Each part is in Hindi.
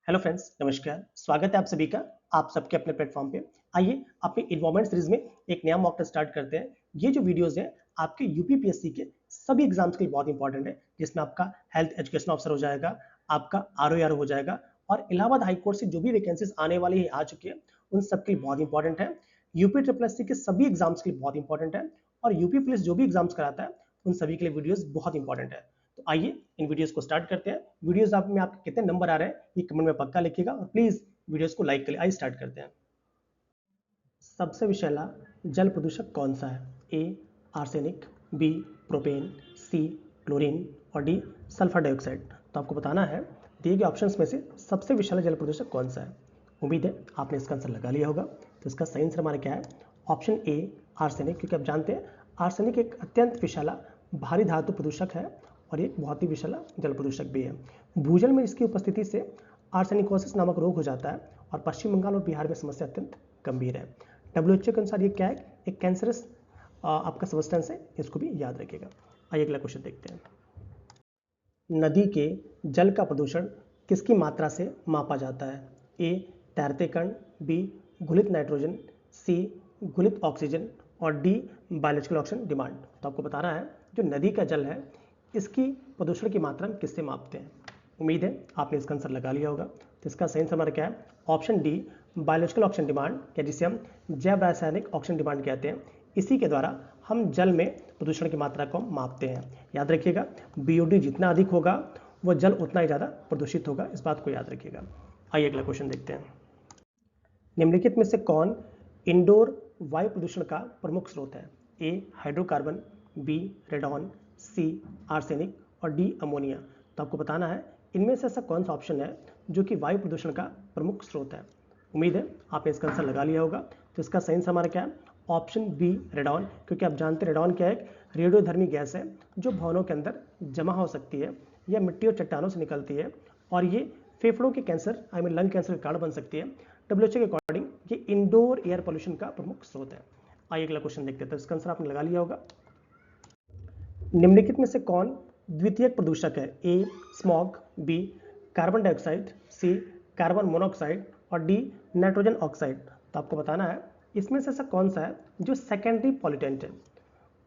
हेलो फ्रेंड्स, नमस्कार। स्वागत है आप सभी का आप सबके अपने प्लेटफॉर्म पे। आइए अपनी इन्वायरमेंट सीरीज में एक नया मॉक टेस्ट स्टार्ट करते हैं। ये जो वीडियोस हैं आपके यूपीपीएससी के सभी एग्जाम्स के लिए बहुत इंपॉर्टेंट है, जिसमें आपका हेल्थ एजुकेशन ऑफिसर हो जाएगा, आपका आरओआर हो जाएगा और इलाहाबाद हाई कोर्ट से जो भी वैकेंसीज आने वाली आ चुकी है उन सब के लिए बहुत इंपॉर्टेंट है। यूपी ट्रिपल एस सी के सभी एग्जाम्स के लिए बहुत इंपॉर्टेंट है और यूपी पुलिस जो भी एग्जाम्स कराता है उन सभी के लिए वीडियोस बहुत इंपॉर्टेंट है। तो आइए इन वीडियोस को स्टार्ट करते हैं। वीडियोस आप में आपके कितने नंबर आ रहे हैं ये कमेंट में पक्का लिखिएगा और प्लीज वीडियोस को लाइक करिए। आइए स्टार्ट करते हैं। सबसे विषैला जल प्रदूषक कौन सा है? ए आर्सेनिक, बी प्रोपेन, सी क्लोरीन और डी सल्फर डाइऑक्साइड। तो आपको बताना है दिए गए ऑप्शंस में से सबसे विषैला जल प्रदूषक कौन सा है। उम्मीद है आपने इसका आंसर लगा लिया होगा। तो इसका सही आंसर हमारा क्या है? ऑप्शन ए आर्सेनिक, क्योंकि आप जानते हैं आर्सेनिक एक अत्यंत विषैला भारी धातु प्रदूषक है और एक बहुत ही विषैला जल प्रदूषक भी है। भूजल में इसकी उपस्थिति से आर्सेनिकोसिस नामक रोग हो जाता है और पश्चिम बंगाल और बिहार में समस्या अत्यंत गंभीर है। डब्ल्यूएचओ के अनुसार ये क्या है? एक कैंसरस आपका सब्सटेंस है, इसको भी याद रखिएगा। आइए अगला क्वेश्चन देखते हैं। नदी के जल का प्रदूषण किसकी मात्रा से मापा जाता है? ए तैरते कण, बी घुलित नाइट्रोजन, सी घुलित ऑक्सीजन और डी बायोलॉजिकल ऑक्सीजन डिमांड। तो आपको बताना है जो नदी का जल है इसकी प्रदूषण की मात्रा हम किससे मापते हैं। उम्मीद है आपने इसका आंसर लगा लिया होगा। तो इसका सही आंसर हमारा क्या है? Option D biological oxygen demand, या जिसे हम जैव रासायनिक ऑक्सीजन डिमांड कहते हैं। इसी के द्वारा हम जल में प्रदूषण की मात्रा को मापते हैं। याद रखिएगा बीओडी जितना अधिक होगा वो जल उतना ही ज़्यादा प्रदूषित होगा, इस बात को याद रखिएगा। आइए अगला क्वेश्चन देखते हैं। निम्नलिखित में से कौन इंडोर वायु प्रदूषण का प्रमुख स्रोत है? ए हाइड्रोकार्बन, बी रेडॉन, सी आर्सेनिक और डी अमोनिया। तो आपको बताना है इनमें से ऐसा कौन सा ऑप्शन है जो कि वायु प्रदूषण का प्रमुख स्रोत है। उम्मीद है आपने इसका आंसर लगा लिया होगा। तो इसका सही आंसर हमारा क्या है? ऑप्शन बी रेडॉन, क्योंकि आप जानते हैं रेडॉन क्या है? एक रेडियोधर्मी गैस है जो भवनों के अंदर जमा हो सकती है या मिट्टी और चट्टानों से निकलती है और ये फेफड़ों के कैंसर लंग कैंसर का कारण बन सकती है। डब्ल्यूएचओ के अकॉर्डिंग ये इंडोर एयर पोल्यूशन का प्रमुख स्रोत है। आइए अगला क्वेश्चन देखते हैं। तो इसका आंसर आपने लगा लिया होगा। निम्नलिखित में से कौन द्वितीयक प्रदूषक है? ए स्मॉग, बी कार्बन डाइऑक्साइड, सी कार्बन मोनोऑक्साइड और डी नाइट्रोजन ऑक्साइड। तो आपको बताना है इसमें से ऐसा कौन सा है जो सेकेंडरी पॉल्यूटेंट है।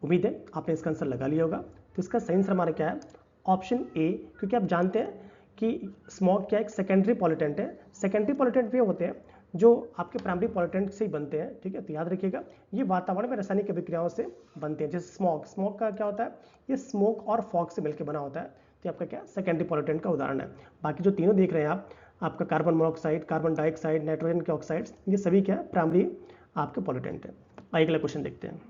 उम्मीद है आपने इसका आंसर लगा लिया होगा। तो इसका सही आंसर हमारा क्या है? ऑप्शन ए, क्योंकि आप जानते हैं कि स्मॉग क्या एक सेकेंडरी पॉल्यूटेंट है। सेकेंडरी पॉल्यूटेंट वे होते हैं जो आपके प्राइमरी पॉल्यूटेंट से ही बनते हैं, ठीक है। तो याद रखिएगा ये वातावरण में रासायनिक अभिक्रियाओं से बनते हैं। जैसे स्मॉग, स्मॉग का क्या होता है? ये स्मोक और फॉग से मिलकर बना होता है। तो आपका क्या सेकेंडरी पॉल्यूटेंट का उदाहरण है। बाकी जो तीनों देख रहे हैं आप, आपका carbon monoxide, carbon dioxide, nitrogen के ऑक्साइड्स, ये सभी क्या है? प्राइमरी आपके पॉल्यूटेंट है। आइए अगला क्वेश्चन देखते हैं।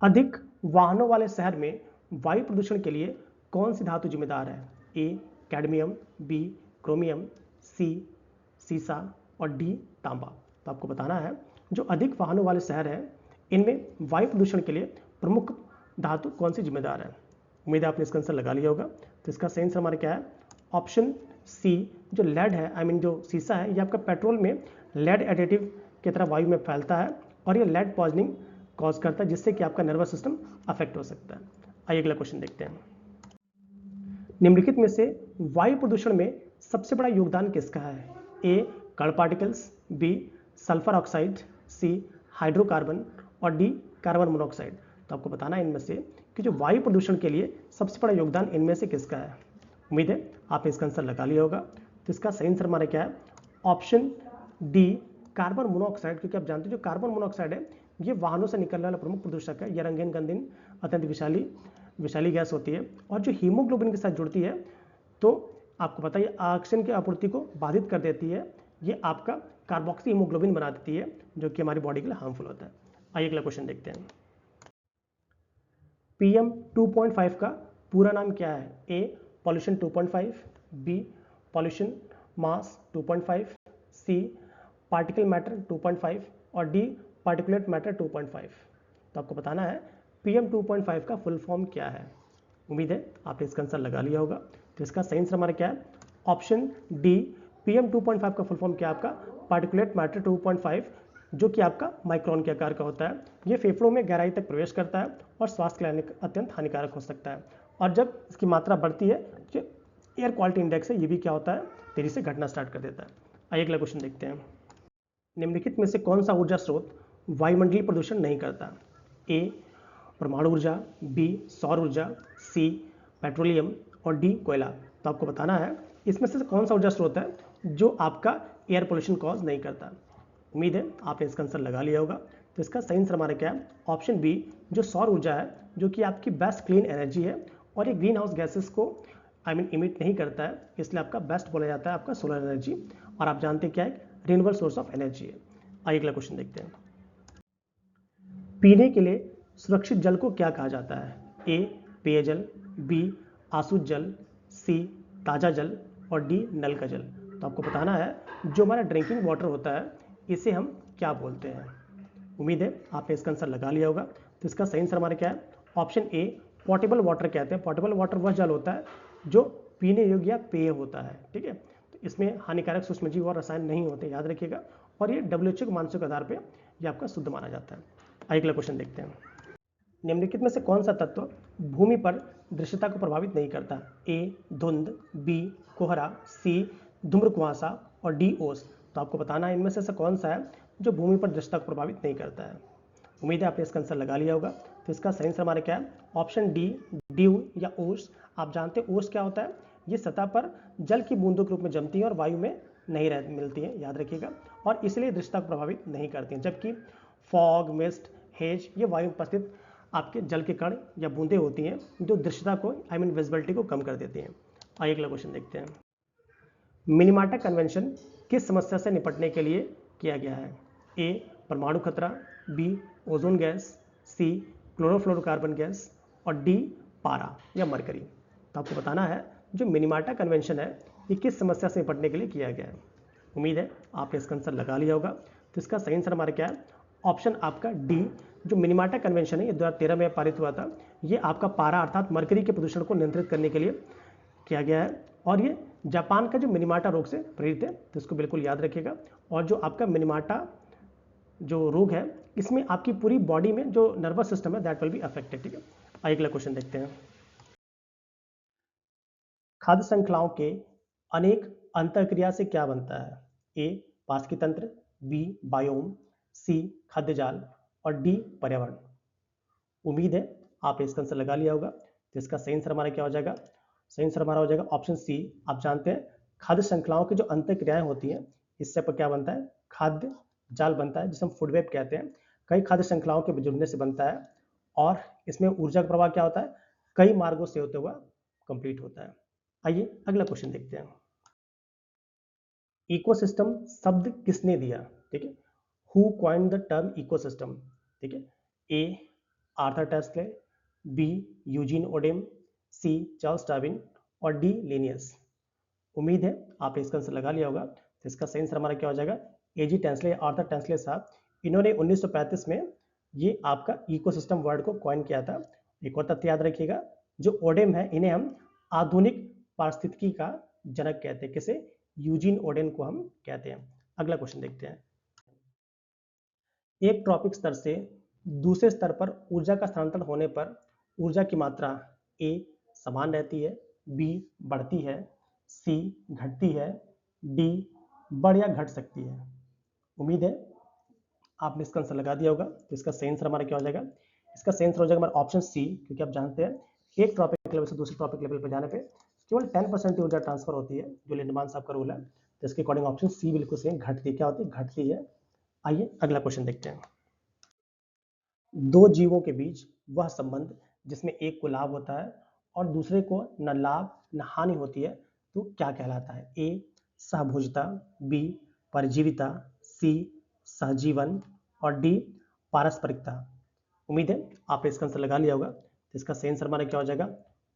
अधिक वाहनों वाले शहर में वायु प्रदूषण के लिए कौन सी धातु जिम्मेदार है? ए कैडमियम, बी क्रोमियम, सी सीसा और डी तांबा। तो आपको बताना है जो अधिक वाहनों वाले शहर हैं इनमें वायु प्रदूषण के लिए प्रमुख धातु कौन सी जिम्मेदार है। उम्मीद है आपने इसका आंसर लगा लिया होगा। तो इसका सही आंसर हमारा क्या है? ऑप्शन सी जो लेड है, जो सीसा है, ये आपका पेट्रोल में लेड एडिटिव की तरह वायु में फैलता है और ये लेड पॉइजनिंग कॉज करता है, जिससे कि आपका नर्वस सिस्टम अफेक्ट हो सकता है। आइए अगला क्वेश्चन देखते हैं। निम्नलिखित में से वायु प्रदूषण में सबसे बड़ा योगदान किसका है? ए कण पार्टिकल्स, बी सल्फर ऑक्साइड, सी हाइड्रोकार्बन और डी कार्बन मोनोऑक्साइड। तो आपको बताना है इनमें से कि जो वायु प्रदूषण के लिए सबसे बड़ा योगदान इनमें से किसका है। उम्मीद है आपने इसका आंसर लगा लिया होगा। तो इसका सही आंसर हमारा क्या है? ऑप्शन डी कार्बन मोनोऑक्साइड, क्योंकि आप जानते हैं जो कार्बन मोनोऑक्साइड है ये वाहनों से निकलने वाला प्रमुख प्रदूषक है। यह रंगीन गंधीन अत्यंत विषाली गैस होती है और जो हीमोग्लोबिन के साथ जुड़ती है तो आपको पता है ऑक्सीजन की आपूर्ति को बाधित कर देती है। ये आपका कार्बोक्सी हीमोग्लोबिन बना देती है जो कि हमारी बॉडी के लिए हार्मफुल होता है। आइए अगला क्वेश्चन देखते हैं। पीएम 2.5 का पूरा नाम क्या है? ए पॉल्यूशन 2.5, बी पॉल्यूशन मास 2.5, सी पार्टिकल मैटर 2.5 और डी पार्टिकुलेट मैटर 2.5। तो आपको बताना है पीएम 2.5 का फुल फॉर्म क्या है। उम्मीद है आपने इसका आंसर लगा लिया होगा। तो इसका सही आंसर हमारा क्या है? ऑप्शन डी पीएम 2.5 का फुल फॉर्म क्या है आपका? पार्टिकुलेट मैटर 2.5, जो कि आपका माइक्रोन के आकार का होता है। ये फेफड़ों में गहराई तक प्रवेश करता है और स्वास्थ्य के लिए अत्यंत हानिकारक हो सकता है। और जब इसकी मात्रा बढ़ती है तो एयर क्वालिटी इंडेक्स है, ये भी क्या होता है, तेजी से घटना स्टार्ट कर देता है। आइए अगला क्वेश्चन देखते हैं। निम्नलिखित में से कौन सा ऊर्जा स्रोत वायुमंडलीय प्रदूषण नहीं करता? ए परमाणु ऊर्जा, बी सौर ऊर्जा, सी पेट्रोलियम और डी कोयला। तो आपको बताना है इसमें से कौन सा ऊर्जा स्रोत है जो आपका एयर पोल्यूशन कॉज नहीं करता। उम्मीद है आपने इसका आंसर लगा लिया होगा। तो इसका सही आंसर हमारा क्या है, ऑप्शन बी जो सौर ऊर्जा है, जो कि आपकी बेस्ट क्लीन एनर्जी है और ये ग्रीन हाउस गैसेस को इमिट नहीं करता है, इसलिए आपका बेस्ट बोला जाता है आपका सोलर एनर्जी। और आप जानते हैं क्या है, रिन्यूएबल सोर्स ऑफ एनर्जी है। आइए अगला क्वेश्चन देखते हैं। पीने के लिए सुरक्षित जल को क्या कहा जाता है? ए पेयजल, बी आसुत जल, सी ताज़ा जल और डी नल का जल। तो आपको बताना है जो हमारा ड्रिंकिंग वाटर होता है इसे हम क्या बोलते हैं। उम्मीद है आपने इसका आंसर लगा लिया होगा। तो इसका सही आंसर हमारा क्या है, ऑप्शन ए पोर्टेबल वाटर कहते हैं। पोर्टेबल वाटर वह जल होता है जो पीने योग्य या पेय होता है, ठीक है। तो इसमें हानिकारक सूक्ष्मजीव और रसायन नहीं होते, याद रखिएगा। और ये WHO के मानकों के आधार पर यह आपका शुद्ध माना जाता है। आइए अगला क्वेश्चन देखते हैं। निम्नलिखित में से कौन सा तत्व भूमि पर दृश्यता को प्रभावित नहीं करता? ए धुंध, बी कोहरा, सी धूम्र कुहासा और डी ओस। तो आपको बताना है इनमें से कौन सा है जो भूमि पर दृश्यता को प्रभावित नहीं करता है। उम्मीद है आपने इसका आंसर लगा लिया होगा। तो इसका सही आंसर हमारा क्या है, ऑप्शन डी ड्यू या ओस। आप जानते हैं ओस क्या होता है, ये सतह पर जल की बूंदों के रूप में जमती है और वायु में नहीं मिलती है, याद रखिएगा। और इसलिए दृश्यता को प्रभावित नहीं करती हैं। जबकि फॉग, मिस्ट, हेज ये वायु में उपस्थित आपके जल के कण या बूंदें होती हैं जो दृश्यता को विजिबिलिटी को कम कर देती हैं। आइए अगला क्वेश्चन देखते हैं। मिनीमाटा कन्वेंशन किस समस्या से निपटने के लिए किया गया है? ए परमाणु खतरा, B ozone gas, C chlorofluorocarbon gas और डी पारा या मरकरी। तो आपको बताना है जो मिनीमाटा कन्वेंशन है ये किस समस्या से निपटने के लिए किया गया है। उम्मीद है आपने इसका आंसर लगा लिया होगा। तो इसका सही आंसर हमारा क्या है, ऑप्शन आपका डी जो मिनीमाटा कन्वेंशन है ये 2013 में पारित हुआ था। ये आपका पारा अर्थात मरकरी के प्रदूषण को नियंत्रित करने के लिए किया गया है और ये जापान का जो मिनीमाटा रोग से प्रेरित है, तो इसको बिल्कुल याद रखिएगा। और जो आपका मिनीमाटा जो रोग है इसमें आपकी पूरी बॉडी में जो नर्वस सिस्टम है दैट विल बी अफेक्टेड, ठीक है। आइए अगला क्वेश्चन देखते हैं। खाद्य श्रृंखलाओं के अनेक अंतःक्रिया से क्या बनता है? ए पारस्परिक तंत्र, बी बायोम, सी खाद्य जाल और डी पर्यावरण। उम्मीद है आपने इसका आंसर लगा लिया होगा। तो इसका सही आंसर हमारा क्या हो जाएगा, सही आंसर हमारा हो जाएगा ऑप्शन सी। आप जानते हैं खाद्य श्रृंखलाओं की जो अंतःक्रियाएं होती हैं इससे पर क्या बनता है, खाद्य जाल बनता है जिसे हम फूड वेब कहते हैं। कई खाद्य श्रृंखलाओं के जुड़ने से बनता है और इसमें ऊर्जा का प्रवाह क्या होता है, कई मार्गों से होते हुआ कंप्लीट होता है। आइए अगला क्वेश्चन देखते हैं। इकोसिस्टम शब्द किसने दिया? ठीक है, who coined the term ecosystem? ठीक है, A Arthur Tansley, B Eugene Odum, C Charles Darwin और डी लिनियस। उम्मीद है आपने इसका आंसर लगा लिया होगा। तो इसका सही आंसर हमारा क्या हो जाएगा, एजी टेंसले, आर्थर टेंसले साहब। इन्होंने 1935 में ये आपका इकोसिस्टम वर्ड को कॉइन किया था। एक और तथ्य याद रखिएगा, जो ओडेम है इन्हें हम आधुनिक पारिस्थितिकी का जनक कहते हैं। किसे? यूजीन ओडेन को हम कहते हैं। अगला क्वेश्चन देखते हैं। एक ट्रॉपिक स्तर से दूसरे स्तर पर ऊर्जा का स्थानांतरण होने पर ऊर्जा की मात्रा ए समान रहती है, बी बढ़ती है, सी घटती है, डी बढ़ या घट सकती है। उम्मीद है आपने इसका आंसर लगा दिया होगा। तो इसका सही आंसर हमारा क्या हो जाएगा, इसका सही आंसर हो जाएगा हमारा ऑप्शन सी। क्योंकि आप जानते हैं एक टॉपिक लेवल से दूसरे टॉपिक लेवल पर जाने पे केवल 10% ऊर्जा ट्रांसफर होती है, जो लिंडमान साहब का रूल है। तो इसके अकॉर्डिंग ऑप्शन सी बिल्कुल सही, घटती है। क्या होती है? घटती है। आइए अगला क्वेश्चन देखते हैं। दो जीवों के बीच वह संबंध जिसमें एक को लाभ होता है और दूसरे को न लाभ न हानि होती है तो क्या कहलाता है? ए सहभोजिता, बी परजीविता, सी सहजीवन और डी पारस्परिकता। उम्मीद है आपने इसका आंसर लगा लिया होगा। तो इसका सही आंसर हमारा क्या हो जाएगा,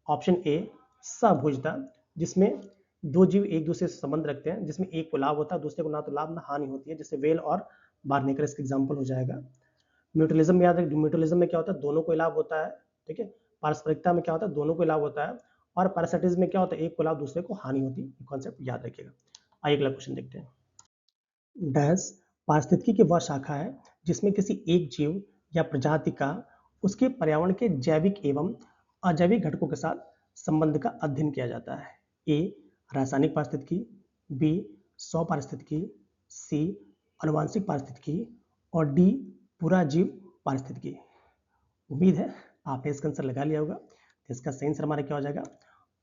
ऑप्शन ए सहभोजिता, जिसमें दो जीव एक दूसरे से संबंध रखते हैं, जिसमें एक को लाभ होता है दूसरे को ना तो लाभ ना हानि होती है, जैसे वेल और बार्नेकर इसका एग्जाम्पल हो जाएगा। म्यूचुअलिज्म में याद रखिए, म्यूचुअलिज्म में क्या होता है, दोनों को लाभ होता है। ठीक है, पारस्परिकता में क्या होता है, दोनों को लाभ होता है। और पैरासिटिज्म में क्या होता है, एक को लाभ दूसरे को हानि होती है। कॉन्सेप्ट याद रखिएगा। आइए अगला क्वेश्चन देखते हैं। डैश पारिस्थितिकी की वह शाखा है जिसमें किसी एक जीव या प्रजाति का उसके पर्यावरण के जैविक एवं अजैविक घटकों के साथ संबंध का अध्ययन किया जाता है। ए रासायनिक पारिस्थितिकी, बी सौ पारिस्थितिकी, सी आनुवांशिक पारिस्थितिकी और डी पूरा जीव पारिस्थितिकी। उम्मीद है आपने इसका आंसर लगा लिया होगा। तो इसका सही आंसर हमारा क्या हो जाएगा?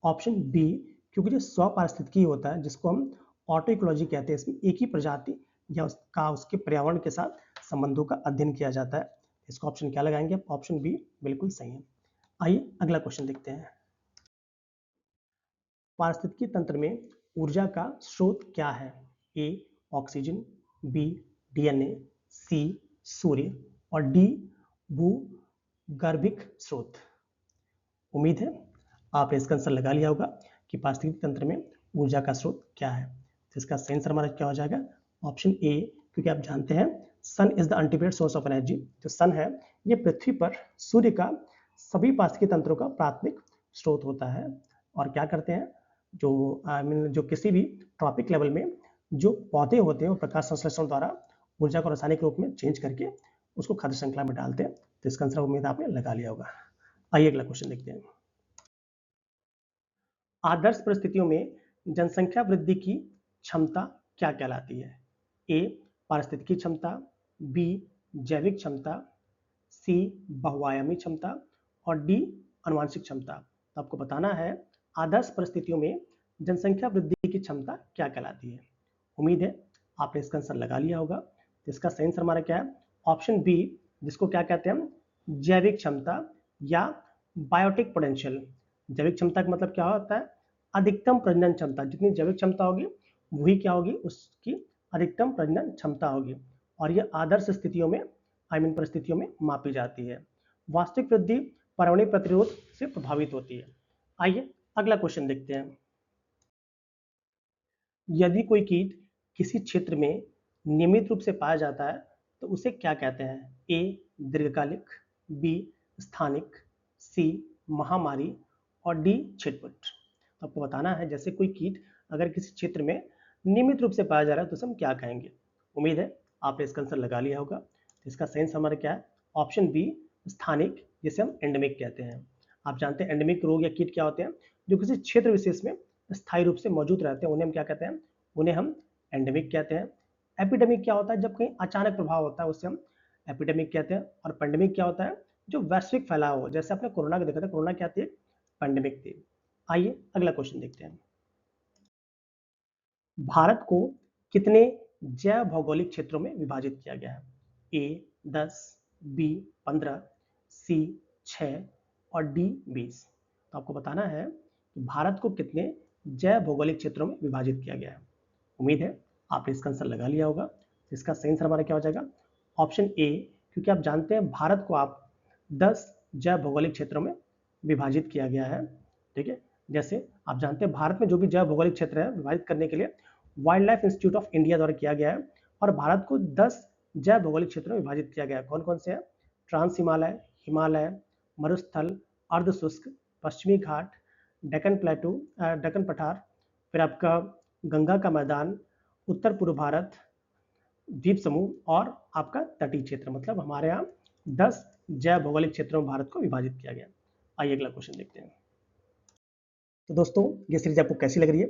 ऑप्शन बी, क्योंकि जो स्व पारिस्थितिकी होता है जिसको हम ऑटो इकोलॉजी कहते हैं, इसमें एक ही प्रजाति या उसके पर्यावरण के साथ संबंधों का अध्ययन किया जाता है। इसका ऑप्शन क्या लगाएंगे? ऑप्शन बी बिल्कुल सही है। आइए अगला क्वेश्चन देखते हैं। पारिस्थितिकी तंत्र में ऊर्जा का स्रोत क्या है? ए ऑक्सीजन, बी डीएनए, सी सूर्य और डी भूगर्भिक स्रोत। उम्मीद है आपने इसका आंसर लगा लिया होगा कि पारिस्थितिकी तंत्र में ऊर्जा का स्रोत क्या है। तो इसका सही आंसर हमारा क्या हो जाएगा? ऑप्शन ए, क्योंकि आप जानते हैं sun is the ultimate source of energy. जो सन है ये पृथ्वी पर सूर्य का सभी पारिस्थितिकी तंत्रों का प्राथमिक स्रोत होता है। और क्या करते हैं, जो किसी भी ट्रॉपिक लेवल में जो पौधे होते हैं वो प्रकाश संश्लेषण द्वारा ऊर्जा को रासायनिक रूप में चेंज करके उसको खाद्य श्रृंखला में डालते हैं। तो इसका आंसर उम्मीद आपने लगा लिया होगा। आइए अगला क्वेश्चन देखते हैं। आदर्श परिस्थितियों में जनसंख्या वृद्धि की क्षमता क्या कहलाती है? ए पारिस्थितिकी क्षमता, बी जैविक क्षमता, सी बहुआयामी क्षमता और डी आनुवांशिक क्षमता। तो आपको बताना है आदर्श परिस्थितियों में जनसंख्या वृद्धि की क्षमता क्या कहलाती है। उम्मीद है आपने इसका आंसर लगा लिया होगा। तो इसका सही आंसर हमारा क्या है? ऑप्शन बी, जिसको क्या कहते हैं हम, जैविक क्षमता या बायोटिक पोटेंशियल। जैविक क्षमता का मतलब क्या होता है? अधिकतम प्रजनन क्षमता। जितनी जैविक क्षमता होगी वही क्या होगी? उसकी अधिकतम प्रजनन क्षमता होगी। और यह आदर्श स्थितियों में परिस्थितियों में मापी जाती है। वास्तविक वृद्धि पर्यावरणीय प्रतिरोध से प्रभावित होती है। आइए अगला क्वेश्चन देखते हैं। यदि कोई कीट किसी क्षेत्र में नियमित रूप से पाया जाता है तो उसे क्या कहते हैं? ए दीर्घकालिक, बी स्थानिक, सी महामारी और डी छिटपुट। तो आपको बताना है जैसे कोई कीट अगर किसी क्षेत्र में नियमित रूप से पाया जा रहा है तो उसे हम क्या कहेंगे। उम्मीद है आपने इसका आंसर लगा लिया होगा। तो इसका सही आंसर हमारा क्या है? ऑप्शन बी स्थानिक, जिसे हम एंडेमिक कहते हैं। आप जानते हैं एंडेमिक रोग या कीट क्या होते हैं? जो किसी क्षेत्र विशेष में स्थायी रूप से मौजूद रहते हैं उन्हें हम क्या कहते हैं? उन्हें हम एंडेमिक कहते हैं। एपिडेमिक क्या होता है? जब कहीं अचानक प्रभाव होता है उसे हम एपिडेमिक कहते हैं। और पेंडेमिक क्या होता है? जो वैश्विक फैलाव हो, जैसे आपने कोरोना को देखा था, कोरोना क्या थी? पेंडेमिक थी। आइए अगला क्वेश्चन देखते हैं। भारत को कितने जैव भौगोलिक क्षेत्रों में विभाजित किया गया है? ए 10, बी 15, सी 6 और डी 20। तो आपको बताना है कि भारत को कितने जैव भौगोलिक क्षेत्रों में विभाजित किया गया है। उम्मीद है आपने इसका आंसर लगा लिया होगा। इसका सही आंसर हमारा क्या हो जाएगा? ऑप्शन ए, क्योंकि आप जानते हैं भारत को आप 10 जैव भौगोलिक क्षेत्रों में विभाजित किया गया है। ठीक है, जैसे आप जानते हैं भारत में जो भी जैव भौगोलिक क्षेत्र है विभाजित करने के लिए wild life institute of India द्वारा किया गया है। और भारत को 10 जैव भौगोलिक क्षेत्रों में विभाजित किया गया है। कौन कौन से हैं? ट्रांस हिमालय, हिमालय, मरुस्थल, अर्ध शुष्क, पश्चिमी घाट, डेक्कन प्लेटू, डेक्कन पठार, फिर आपका गंगा का मैदान, उत्तर पूर्व भारत, द्वीप समूह और आपका तटीय क्षेत्र। मतलब हमारे यहाँ 10 जैव भौगोलिक क्षेत्रों में भारत को विभाजित किया गया। आइए अगला क्वेश्चन देखते हैं। तो दोस्तों ये सीरीज आपको कैसी लग रही है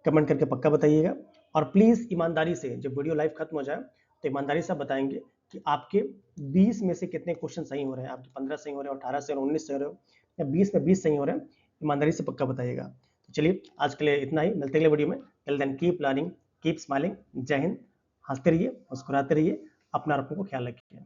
कमेंट करके पक्का बताइएगा। और प्लीज़ ईमानदारी से, जब वीडियो लाइव खत्म हो जाए तो ईमानदारी से बताएंगे कि आपके 20 में से कितने क्वेश्चन सही हो रहे हैं। आपके 15 सही हो रहे हैं, 18 से 19 से हो रहे हो, या 20 में 20 सही हो रहे हैं, ईमानदारी से पक्का बताइएगा। तो चलिए आज के लिए इतना ही, मिलते हैं अगले वीडियो में। Till then keep learning, keep smiling. जय हिंद। हंसते रहिए, मुस्कुराते रहिए, अपना और अपनों को ख्याल रखिए।